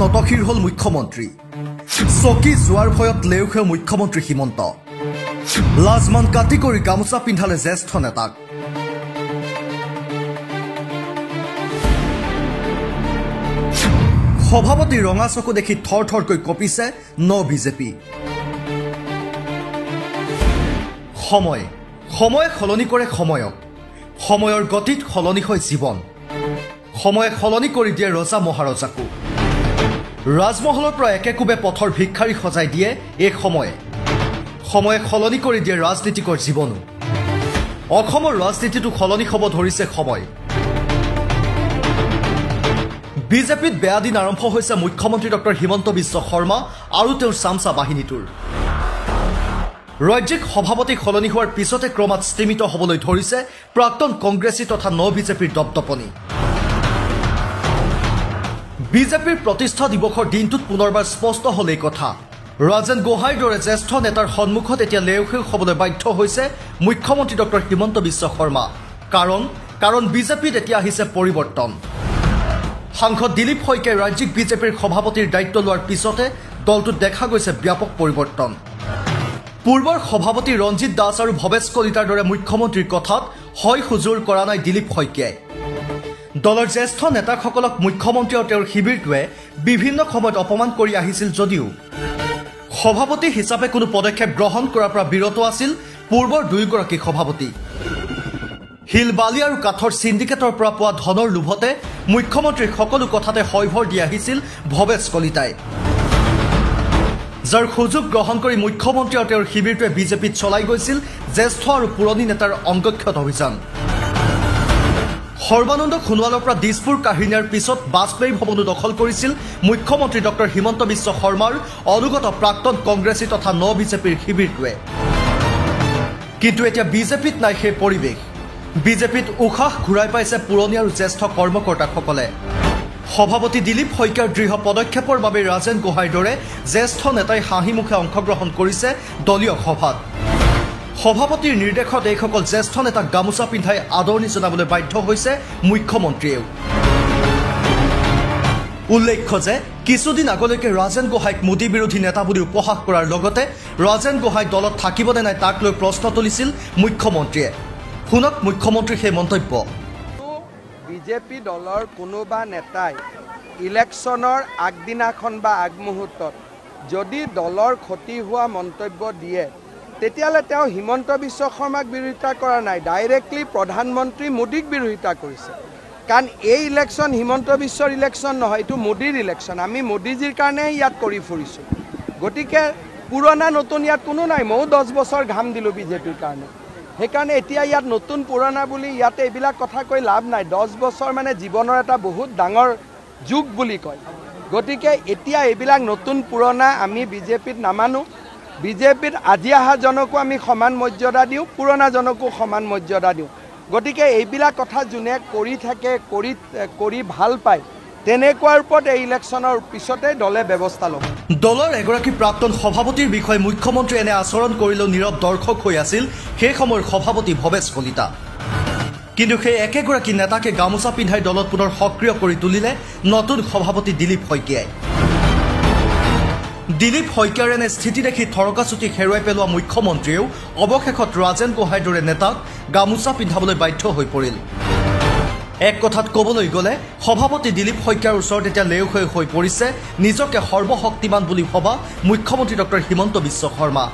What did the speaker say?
নতশিৰ হল মুখ্যমন্ত্ৰী চকী যোৱাৰ ভয়ত লেউখে মুখ্যমন্ত্ৰী হিমন্ত লাজমান কাটি কৰি গামোচা পিন্ধালে জ্যেষ্ঠ নেতাক সভাপতি ৰঙা চকু দেখি থৰ থৰকৈ কঁপিছে ন বিজেপি সময় সলনি কৰে সময়ক সময়ৰ গতিত সলনি হয় জীৱন সময়ে সলনি কৰি দিয়ে ৰজা মহাৰজাকো ৰাজমহলৰ পৰা একেকোবে পথৰ ভিক্ষাৰী সজাই দিয়ে এই সময়ে সলনি কৰি দিয়ে ৰাজনীতিকৰ জীৱনো অসমৰ ৰাজনীতিটো সলনি হ'ব ধৰিছে সময় বিজেপিত বেয়া দিন আৰম্ভ হৈছে মুখ্যমন্ত্ৰী ডক্টৰ হিমন্ত বিশ্ব শৰ্মা আৰু তেওঁৰ চামচা বাহিনীটোৰ ৰাজ্যিক সভাপতি সলনি হোৱাৰ পিছতে ক্ৰমাৎ স্থিমিত হ'বলৈ ধৰিছে প্ৰাক্তন কংগ্ৰেছী তথা ন বিজেপিৰ দপদপনি বিজেপিৰ প্ৰতিষ্ঠা দিৱসৰ দিনটোত পুনৰবাৰ স্পষ্ট হ'ল এই কথা ৰাজেন গোহাঁইৰ দৰে জ্যেষ্ঠ নেতাৰ সন্মুখত এতিয়া লেউসেউ হ'বলৈ বাধ্য হৈছে মুখ্যমন্ত্ৰী ডক্টৰ হিমন্ত বিশ্ব শৰ্মা কাৰণ বিজেপিত এতিয়া আহিছে পৰিৱৰ্তন সাংসদ দিলীপ শইকীয়াই ৰাজ্যিক বিজেপিৰ সভাপতিৰ দায়িত্ব লোৱাৰ পিছতে দলটোত দেখা গৈছে ব্যাপক পৰিৱৰ্তন পূৰ্বৰ সভাপতি ৰঞ্জিত দাস আৰু ভৱেশ কলিতাৰ দৰে মুখ্যমন্ত্ৰীৰ কথাত হয় হুজুৰ কৰা নাই দিলীপ শইকীয়াই দলৰ জ্যেষ্ঠ নেতাসকলক মুখ্যমন্ত্ৰী আৰু তেওঁৰ শিবিৰটোৱে বিভিন্ন সময়ত অপমান কৰি আহিছিল যদিও সভাপতি হিচাপে কোনো পদক্ষেপ গ্ৰহণ কৰাৰ পৰা বিৰত আছিল পূৰ্বৰ দুয়োগৰাকী সভাপতি হিল বালি আৰু কাঠৰ সিন্ডিকেটৰ পৰা পোৱা ধনৰ লোভতে মুখ্যমন্ত্ৰীৰ সকলো কথাতে হয়ভৰ দি আহিছিল ভৱেশ কলিতাই যাৰ সুযোগ গ্ৰহণ কৰি মুখ্যমন্ত্ৰী আৰু তেওঁৰ শিবিৰটোৱে বিজেপিত চলাই গৈছিল জ্যেষ্ঠ আৰু পুৰণি নেতাৰ অংগক্ষত অভিযান সৰ্বানন্দ সোণোৱালৰ পৰা দিছপুৰ কাঢ়ি নিয়াৰ পিছত বাজপেয়ী ভৱনো দখল কৰিছিল মুখ্যমন্ত্ৰী ডক্টৰ হিমন্ত বিশ্ব শৰ্মাৰ অনুগত প্ৰাক্তন কংগ্ৰেছী তথা ন বিজেপিৰ শিবিৰটোৱে কিন্তু এতিয়া বিজেপিত নাই সেই পৰিৱেশ বিজেপিত উশাহ ঘূৰাই পাইছে পুৰণি আৰু জ্যেষ্ঠ কৰ্মকৰ্তাসকলে সভাপতি দিলীপ শইকীয়াৰ দৃঢ় পদক্ষেপৰ বাবে ৰাজেন গোহাঁইৰ দৰে জ্যেষ্ঠ নেতাই হাঁহিমুখে অংশগ্ৰহণ কৰিছে দলীয় সভাত সভাপতিৰ নিৰ্দেশত এইসকল জ্যেষ্ঠ নেতাক গামোচা পিন্ধাই আদৰণি জনাবলৈ বাধ্য হৈছে মুখ্যমন্ত্ৰীয়েও উল্লেখ্য যে কিছুদিন আগলৈকে ৰাজেন গোহাঁইক মোদী বিৰোধী নেতা বুলি উপহাস কৰাৰ লগতে ৰাজেন গোহাঁই দলত থাকিবনে নাই তাক লৈ প্ৰশ্ন তুলিছিল মুখ্যমন্ত্ৰীয়ে শুনক মুখ্যমন্ত্ৰীৰ সেই মন্তব্য বিজেপি দলৰ কোনোবা নেতাই ইলেকশ্যনৰ আগদিনাখন বা আগমুহূৰ্তত যদি দলৰ ক্ষতি হোৱা মন্তব্য দিয়ে তেতিয়াহ'লে তেওঁ হিমন্ত বিশ্ব শৰ্মাক বিৰোধিতা কৰা নাই ডাইৰেক্টলি প্ৰধানমন্ত্ৰী মোদীক বিৰোধিতা কৰিছে কাৰণ এই ইলেকশ্যন হিমন্ত বিশ্বৰ ইলেকশ্যন নহয় এইটো মোদীৰ ইলেকশ্যন আমি মোদীজীৰ কাৰণে ইয়াত কৰি ফুৰিছোঁ গতিকে পুৰণা নতুন ইয়াত কোনো নাই ময়ো 10 বছৰ ঘাম দিলোঁ বিজেপিৰ কাৰণে সেইকাৰণে এতিয়া ইয়াত নতুন পুৰণা বুলি ইয়াতে এইবিলাক কথা কৈ লাভ নাই 10 বছৰ মানে জীৱনৰ এটা বহুত ডাঙৰ যুগ বুলি কয় গতিকে এতিয়া এইবিলাক নতুন পুৰণা আমি বিজেপিত নামানো বিজেপিত আজি অহা জনকো আমি সমান মৰ্যাদা দিওঁ পুৰণাজনকো সমান মৰ্যাদা দিওঁ গতিকে এইবিলাক কথা যোনে কৰি থাকে কৰি ভাল পায় তেনেকুৱাৰ ওপৰত এই ইলেকশ্যনৰ পিছতে দলে ব্যৱস্থা ল'ব দলৰ এগৰাকী প্ৰাক্তন সভাপতিৰ বিষয়ে মুখ্যমন্ত্ৰী এনে আচৰণ কৰিলেও নীৰৱ দৰ্শক হৈ আছিল সেই সময়ৰ সভাপতি ভৱেশ কলিতা কিন্তু সেই একেগৰাকী নেতাকে গামোচা পিন্ধাই দলত পুনৰ সক্ৰিয় কৰি তুলিলে নতুন সভাপতি দিলীপ শইকীয়াই দিলীপ শইকীয়াৰ এনে স্থিতি দেখি থৰকাচুটি হেৰুৱাই পেলোৱা মুখ্যমন্ত্ৰীয়েও অৱশেষত ৰাজেন গোহাঁইৰ দৰে নেতাক গামোচা পিন্ধাবলৈ বাধ্য হৈ পৰিল এক কথাত ক'বলৈ গ'লে সভাপতি দিলীপ শইকীয়াৰ ওচৰত এতিয়া লেউসেউ হৈ পৰিছে নিজকে সৰ্বশক্তিমান বুলি ভবা মুখ্যমন্ত্ৰী ডক্টৰ হিমন্ত বিশ্ব শৰ্মা